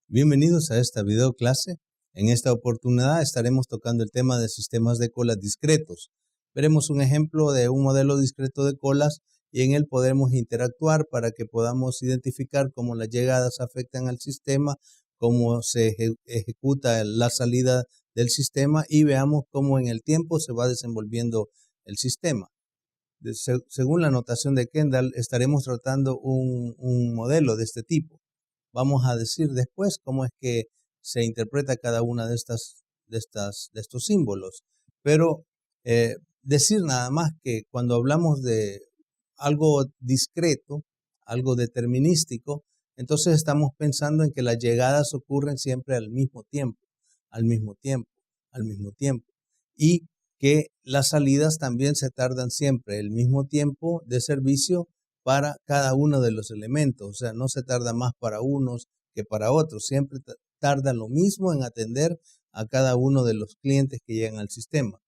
Bienvenidos a esta video clase. En esta oportunidad estaremos tocando el tema de sistemas de colas discretos. Veremos un ejemplo de un modelo discreto de colas y en él podremos interactuar para que podamos identificar cómo las llegadas afectan al sistema, cómo se ejecuta la salida del sistema y veamos cómo en el tiempo se va desenvolviendo el sistema. Según la notación de Kendall, estaremos tratando un modelo de este tipo. Vamos a decir después cómo es que se interpreta cada una de estos símbolos. Pero decir nada más que cuando hablamos de algo discreto, algo determinístico, entonces estamos pensando en que las llegadas ocurren siempre al mismo tiempo, al mismo tiempo, al mismo tiempo. Y que las salidas también se tardan siempre el mismo tiempo de servicio para cada uno de los elementos. O sea, no se tarda más para unos que para otros. Siempre tarda lo mismo en atender a cada uno de los clientes que llegan al sistema.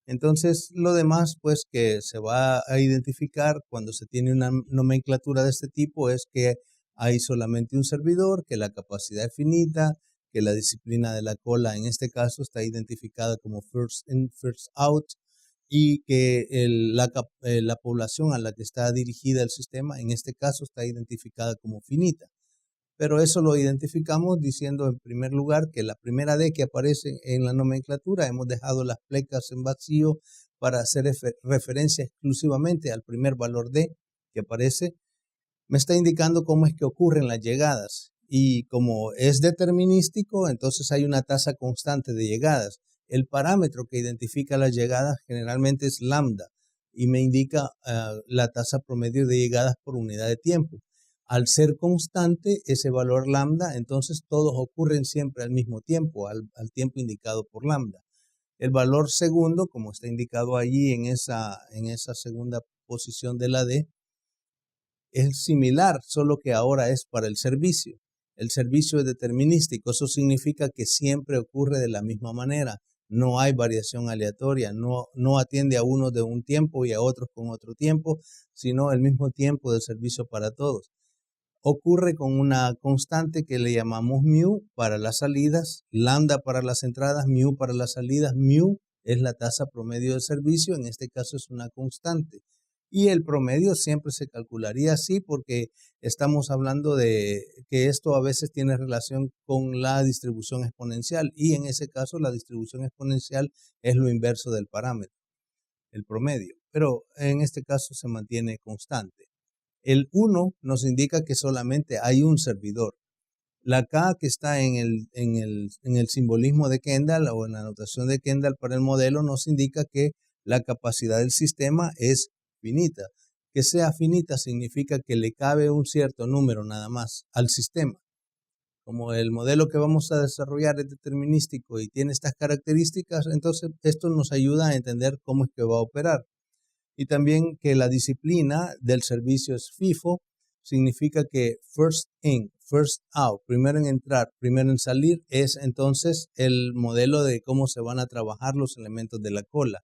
Entonces, lo demás, pues, que se va a identificar cuando se tiene una nomenclatura de este tipo es que hay solamente un servidor, que la capacidad es finita, que la disciplina de la cola en este caso está identificada como first in, first out, y que la población a la que está dirigida el sistema en este caso está identificada como finita. Pero eso lo identificamos diciendo en primer lugar que la primera D que aparece en la nomenclatura hemos dejado las plecas en vacío para hacer referencia exclusivamente al primer valor D que aparece. Me está indicando cómo es que ocurren las llegadas y como es determinístico, entonces hay una tasa constante de llegadas. El parámetro que identifica las llegadas generalmente es lambda y me indica la tasa promedio de llegadas por unidad de tiempo. Al ser constante ese valor lambda, entonces todos ocurren siempre al mismo tiempo, al tiempo indicado por lambda. El valor segundo, como está indicado allí en esa segunda posición de la D, es similar, solo que ahora es para el servicio. El servicio es determinístico, eso significa que siempre ocurre de la misma manera. No hay variación aleatoria, no atiende a unos de un tiempo y a otros con otro tiempo, sino el mismo tiempo de servicio para todos. Ocurre con una constante que le llamamos mu para las salidas, lambda para las entradas, mu para las salidas. Mu es la tasa promedio de servicio, en este caso es una constante. Y el promedio siempre se calcularía así porque estamos hablando de que esto a veces tiene relación con la distribución exponencial y en ese caso la distribución exponencial es lo inverso del parámetro, el promedio. Pero en este caso se mantiene constante. El 1 nos indica que solamente hay un servidor. La K que está en el simbolismo de Kendall o en la notación de Kendall para el modelo nos indica que la capacidad del sistema es finita. Que sea finita significa que le cabe un cierto número nada más al sistema. Como el modelo que vamos a desarrollar es determinístico y tiene estas características, entonces esto nos ayuda a entender cómo es que va a operar. Y también que la disciplina del servicio es FIFO, significa que first in, first out, primero en entrar, primero en salir, es entonces el modelo de cómo se van a trabajar los elementos de la cola.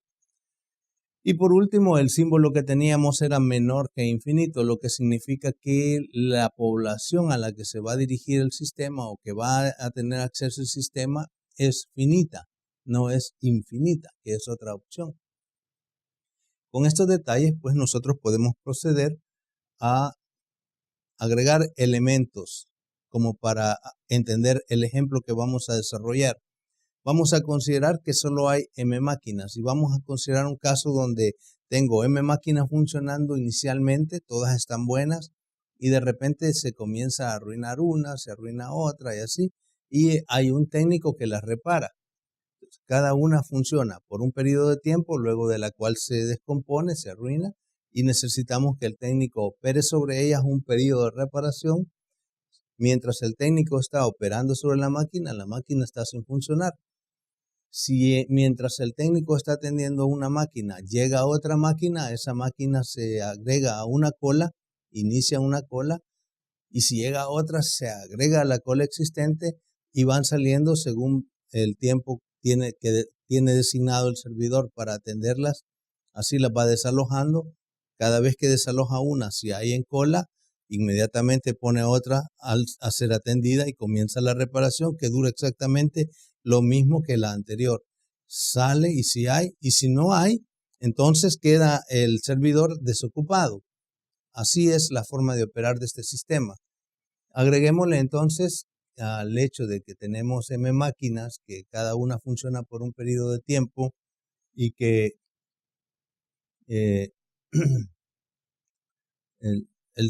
Y por último, el símbolo que teníamos era menor que infinito, lo que significa que la población a la que se va a dirigir el sistema o que va a tener acceso al sistema es finita, no es infinita, que es otra opción. Con estos detalles, pues nosotros podemos proceder a agregar elementos como para entender el ejemplo que vamos a desarrollar. Vamos a considerar que solo hay M máquinas y vamos a considerar un caso donde tengo M máquinas funcionando inicialmente, todas están buenas y de repente se comienza a arruinar una, se arruina otra y así, y hay un técnico que las repara. Cada una funciona por un periodo de tiempo, luego de la cual se descompone, se arruina, y necesitamos que el técnico opere sobre ellas un periodo de reparación. Mientras el técnico está operando sobre la máquina está sin funcionar. Si mientras el técnico está atendiendo una máquina, llega otra máquina, esa máquina se agrega a una cola, inicia una cola, y si llega otra, se agrega a la cola existente y van saliendo según el tiempo tiene designado el servidor para atenderlas. Así las va desalojando. Cada vez que desaloja una, si hay en cola, Inmediatamente pone otra a ser atendida y comienza la reparación, que dura exactamente lo mismo que la anterior. Sale y si hay, y si no hay, entonces queda el servidor desocupado. Así es la forma de operar de este sistema. Agreguémosle entonces al hecho de que tenemos M máquinas, que cada una funciona por un periodo de tiempo y que el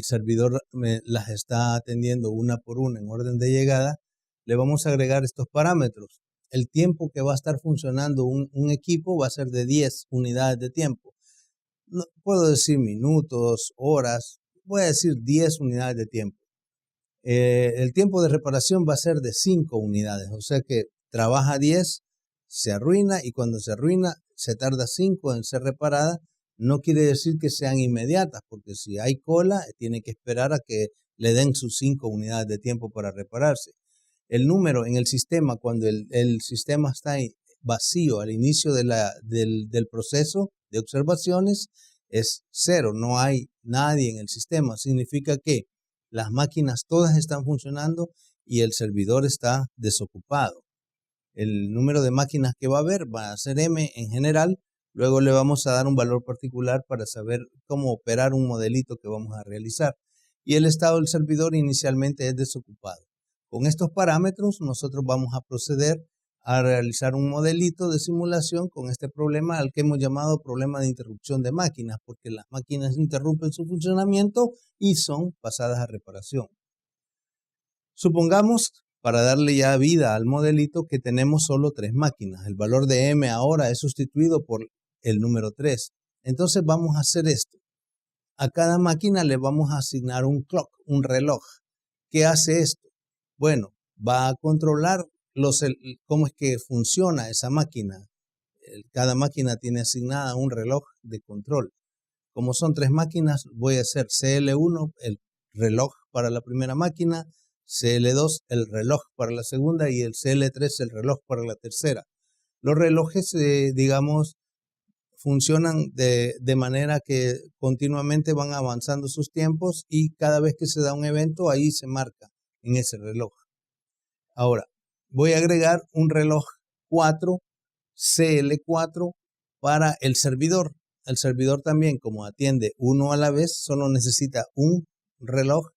servidor las está atendiendo una por una en orden de llegada, le vamos a agregar estos parámetros. El tiempo que va a estar funcionando un equipo va a ser de 10 unidades de tiempo. No puedo decir minutos, horas, voy a decir 10 unidades de tiempo. El tiempo de reparación va a ser de 5 unidades, o sea que trabaja 10, se arruina y cuando se arruina se tarda 5 en ser reparada. No quiere decir que sean inmediatas, porque si hay cola, tiene que esperar a que le den sus 5 unidades de tiempo para repararse. El número en el sistema, cuando el sistema está vacío al inicio del proceso de observaciones, es 0, no hay nadie en el sistema. Significa que las máquinas todas están funcionando y el servidor está desocupado. El número de máquinas que va a haber va a ser M en general. Luego le vamos a dar un valor particular para saber cómo operar un modelito que vamos a realizar. Y el estado del servidor inicialmente es desocupado. Con estos parámetros nosotros vamos a proceder a realizar un modelito de simulación con este problema al que hemos llamado problema de interrupción de máquinas, porque las máquinas interrumpen su funcionamiento y son pasadas a reparación. Supongamos, para darle ya vida al modelito, que tenemos solo 3 máquinas. El valor de M ahora es sustituido por el número 3. Entonces vamos a hacer esto. A cada máquina le vamos a asignar un clock, un reloj. ¿Qué hace esto? Bueno, va a controlar cómo es que funciona esa máquina. Cada máquina tiene asignada un reloj de control. Como son 3 máquinas, voy a hacer CL1, el reloj para la primera máquina, CL2, el reloj para la segunda y el CL3, el reloj para la tercera. Los relojes, digamos, funcionan de manera que continuamente van avanzando sus tiempos y cada vez que se da un evento, ahí se marca en ese reloj. Ahora, voy a agregar un reloj 4, CL4, para el servidor. El servidor también, como atiende uno a la vez, solo necesita un reloj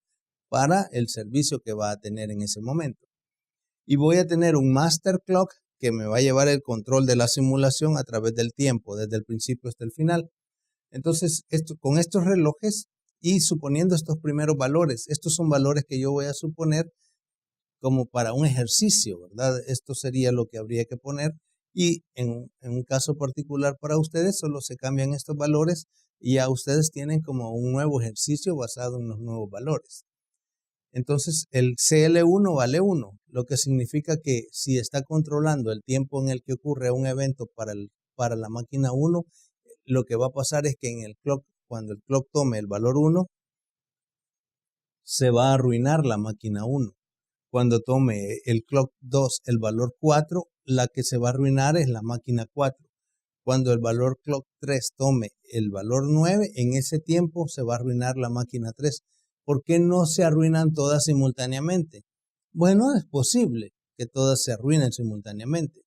para el servicio que va a tener en ese momento. Y voy a tener un master clock que me va a llevar el control de la simulación a través del tiempo, desde el principio hasta el final. Entonces, con estos relojes y suponiendo estos primeros valores, estos son valores que yo voy a suponer como para un ejercicio, ¿verdad? Esto sería lo que habría que poner y en un caso particular para ustedes solo se cambian estos valores y ya ustedes tienen como un nuevo ejercicio basado en los nuevos valores. Entonces el CL1 vale 1, lo que significa que si está controlando el tiempo en el que ocurre un evento para la máquina 1, lo que va a pasar es que en el clock, cuando el clock tome el valor 1, se va a arruinar la máquina 1. Cuando tome el clock 2 el valor 4, la que se va a arruinar es la máquina 4. Cuando el valor clock 3 tome el valor 9, en ese tiempo se va a arruinar la máquina 3. ¿Por qué no se arruinan todas simultáneamente? Bueno, es posible que todas se arruinen simultáneamente,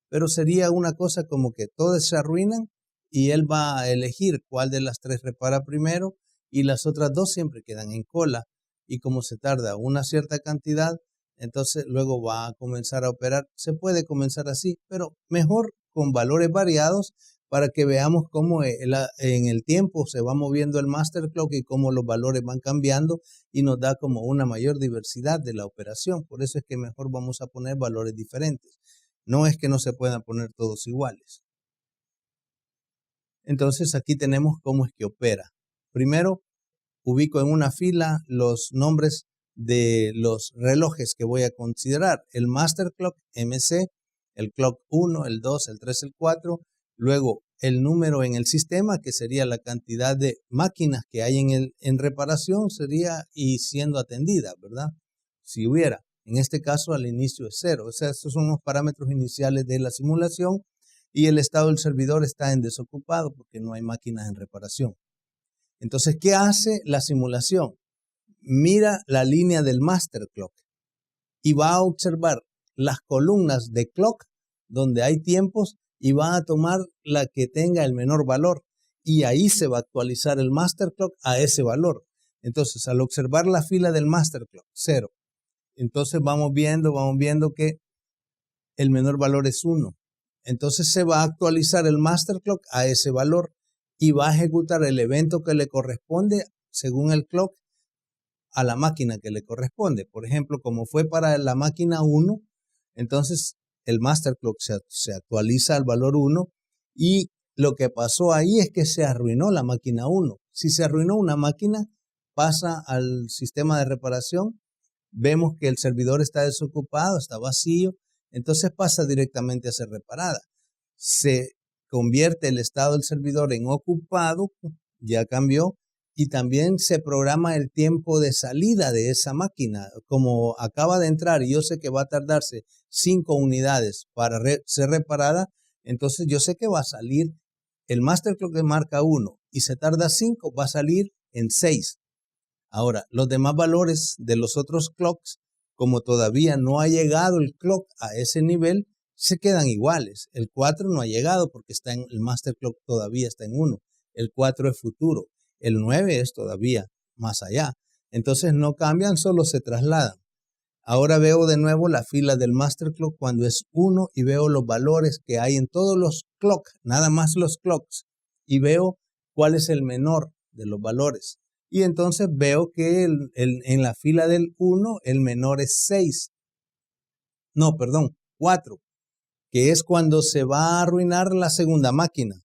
pero sería una cosa como que todas se arruinan y él va a elegir cuál de las 3 repara primero y las otras 2 siempre quedan en cola. Y como se tarda una cierta cantidad, entonces luego va a comenzar a operar. Se puede comenzar así, pero mejor con valores variados para que veamos cómo en el tiempo se va moviendo el master clock y cómo los valores van cambiando y nos da como una mayor diversidad de la operación. Por eso es que mejor vamos a poner valores diferentes. No es que no se puedan poner todos iguales. Entonces aquí tenemos cómo es que opera. Primero, ubico en una fila los nombres de los relojes que voy a considerar. El Master Clock, MC, el Clock 1, el 2, el 3, el 4. Luego el número en el sistema, que sería la cantidad de máquinas que hay en reparación, sería y siendo atendida, ¿verdad? Si hubiera. En este caso al inicio es 0. O sea, estos son los parámetros iniciales de la simulación y el estado del servidor está en desocupado porque no hay máquinas en reparación. Entonces, ¿qué hace la simulación? mira la línea del master clock y va a observar las columnas de clock donde hay tiempos y va a tomar la que tenga el menor valor y ahí se va a actualizar el master clock a ese valor. Entonces, al observar la fila del master clock, 0, entonces vamos viendo que el menor valor es 1. Entonces se va a actualizar el master clock a ese valor y va a ejecutar el evento que le corresponde según el clock a la máquina que le corresponde. Por ejemplo, como fue para la máquina 1, entonces el master clock se actualiza al valor 1 y lo que pasó ahí es que se arruinó la máquina 1. Si se arruinó una máquina, pasa al sistema de reparación, vemos que el servidor está desocupado, está vacío, entonces pasa directamente a ser reparada. Se convierte el estado del servidor en ocupado, ya cambió, y también se programa el tiempo de salida de esa máquina. Como acaba de entrar y yo sé que va a tardarse 5 unidades para ser reparada, entonces yo sé que va a salir el master clock de marca 1 y se tarda 5, va a salir en 6. Ahora, los demás valores de los otros clocks, como todavía no ha llegado el clock a ese nivel, se quedan iguales. El 4 no ha llegado porque está en el master clock, todavía está en 1. El 4 es futuro. El 9 es todavía más allá. Entonces no cambian, solo se trasladan. Ahora veo de nuevo la fila del master clock cuando es 1 y veo los valores que hay en todos los clocks, nada más los clocks, y veo cuál es el menor de los valores. Y entonces veo que en la fila del 1 el menor es 6. No, perdón, 4, que es cuando se va a arruinar la segunda máquina.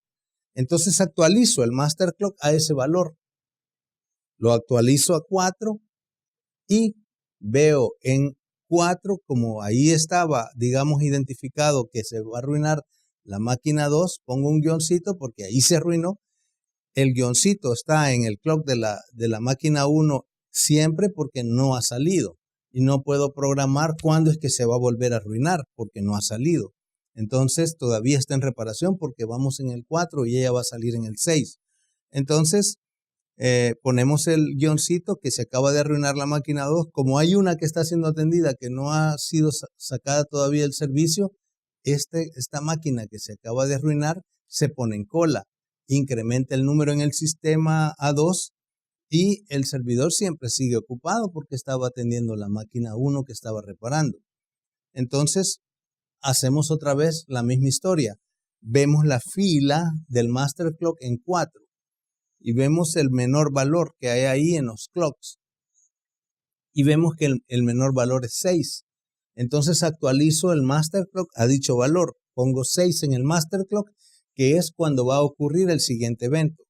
Entonces actualizo el master clock a ese valor. Lo actualizo a 4 y veo en 4, como ahí estaba, digamos, identificado que se va a arruinar la máquina 2, pongo un guioncito porque ahí se arruinó. El guioncito está en el clock de la máquina 1 siempre porque no ha salido. Y no puedo programar cuándo es que se va a volver a arruinar porque no ha salido. Entonces todavía está en reparación porque vamos en el 4 y ella va a salir en el 6. Entonces ponemos el guioncito que se acaba de arruinar la máquina 2. Como hay una que está siendo atendida que no ha sido sacada todavía del servicio, esta máquina que se acaba de arruinar se pone en cola. Incrementa el número en el sistema A2 y el servidor siempre sigue ocupado porque estaba atendiendo la máquina 1 que estaba reparando. Entonces, hacemos otra vez la misma historia. Vemos la fila del master clock en 4 y vemos el menor valor que hay ahí en los clocks. Y vemos que el menor valor es 6. Entonces actualizo el master clock a dicho valor. Pongo 6 en el master clock, que es cuando va a ocurrir el siguiente evento.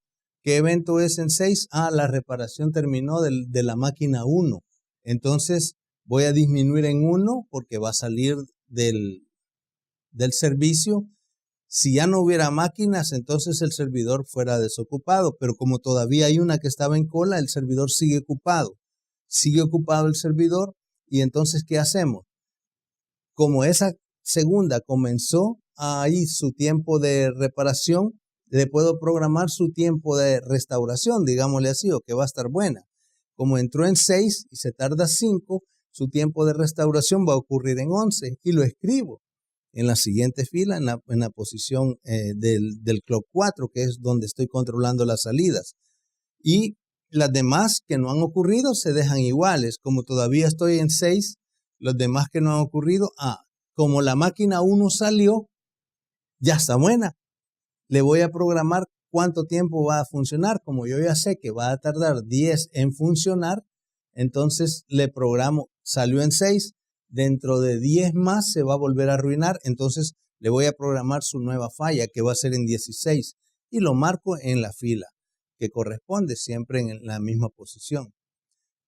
¿Qué evento es en 6? La reparación terminó de la máquina 1. Entonces voy a disminuir en 1 porque va a salir del servicio. Si ya no hubiera máquinas, entonces el servidor fuera desocupado, pero como todavía hay una que estaba en cola, el servidor sigue ocupado. Sigue ocupado el servidor y entonces, ¿qué hacemos? Como esa segunda comenzó ahí su tiempo de reparación, le puedo programar su tiempo de restauración, digámosle así, o que va a estar buena. Como entró en 6 y se tarda 5, su tiempo de restauración va a ocurrir en 11 y lo escribo en la siguiente fila, en la posición del clock 4, que es donde estoy controlando las salidas. Y las demás que no han ocurrido se dejan iguales. Como todavía estoy en 6, los demás que no han ocurrido, como la máquina 1 salió, ya está buena. Le voy a programar cuánto tiempo va a funcionar. Como yo ya sé que va a tardar 10 en funcionar, entonces le programo, salió en 6, dentro de 10 más se va a volver a arruinar, entonces le voy a programar su nueva falla que va a ser en 16 y lo marco en la fila que corresponde siempre en la misma posición.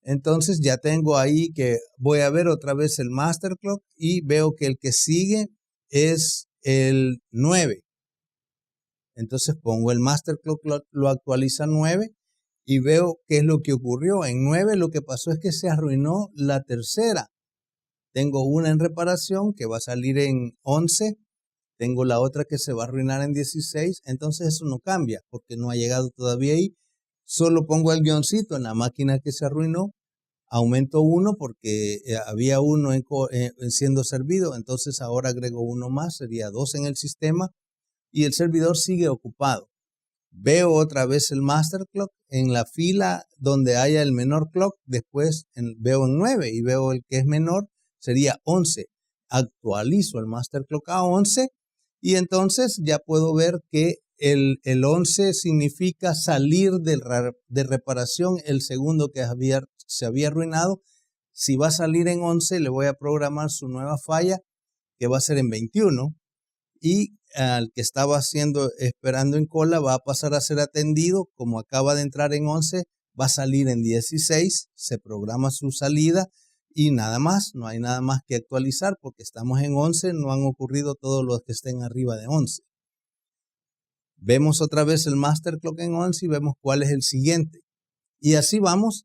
Entonces ya tengo ahí que voy a ver otra vez el master clock y veo que el que sigue es el 9. Entonces pongo el master clock, lo actualiza a 9 y veo qué es lo que ocurrió. En 9 lo que pasó es que se arruinó la tercera. Tengo una en reparación que va a salir en 11. Tengo la otra que se va a arruinar en 16. Entonces eso no cambia porque no ha llegado todavía ahí. Solo pongo el guioncito en la máquina que se arruinó Aumento uno porque había uno siendo servido, entonces ahora agrego uno más, sería 2 en el sistema y el servidor sigue ocupado. Veo otra vez el master clock en la fila donde haya el menor clock, después veo en 9 y veo el que es menor, sería 11. Actualizo el master clock a 11 y entonces ya puedo ver que el 11 significa salir de reparación el segundo que se había arruinado. Si va a salir en 11, le voy a programar su nueva falla, que va a ser en 21. Y al que estaba esperando en cola va a pasar a ser atendido. Como acaba de entrar en 11, va a salir en 16. Se programa su salida y nada más. No hay nada más que actualizar porque estamos en 11. No han ocurrido todos los que estén arriba de 11. Vemos otra vez el master clock en 11 y vemos cuál es el siguiente. Y así vamos.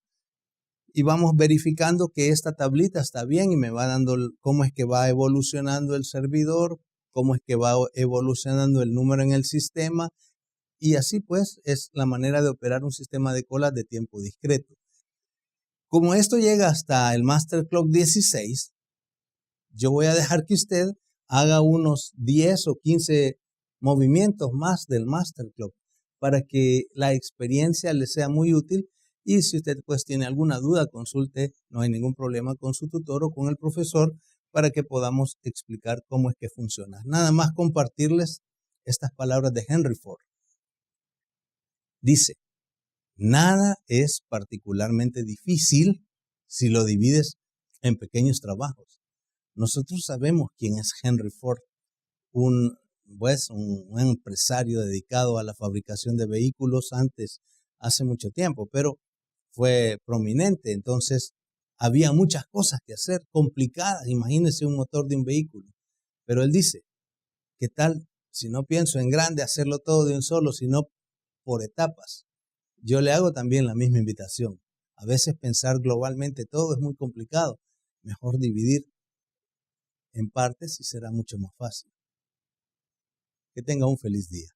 Y vamos verificando que esta tablita está bien y me va dando cómo es que va evolucionando el servidor, cómo es que va evolucionando el número en el sistema. Y así pues es la manera de operar un sistema de colas de tiempo discreto. Como esto llega hasta el Master Clock 16, yo voy a dejar que usted haga unos 10 o 15 movimientos más del Master Clock para que la experiencia le sea muy útil. Y si usted pues tiene alguna duda, consulte, no hay ningún problema con su tutor o con el profesor para que podamos explicar cómo es que funciona. Nada más compartirles estas palabras de Henry Ford. Dice, nada es particularmente difícil si lo divides en pequeños trabajos. Nosotros sabemos quién es Henry Ford, un empresario dedicado a la fabricación de vehículos hace mucho tiempo, pero fue prominente, entonces había muchas cosas que hacer, complicadas. Imagínese un motor de un vehículo. Pero él dice, ¿qué tal si no pienso en grande hacerlo todo de un solo, sino por etapas? Yo le hago también la misma invitación. A veces pensar globalmente todo es muy complicado. Mejor dividir en partes y será mucho más fácil. Que tenga un feliz día.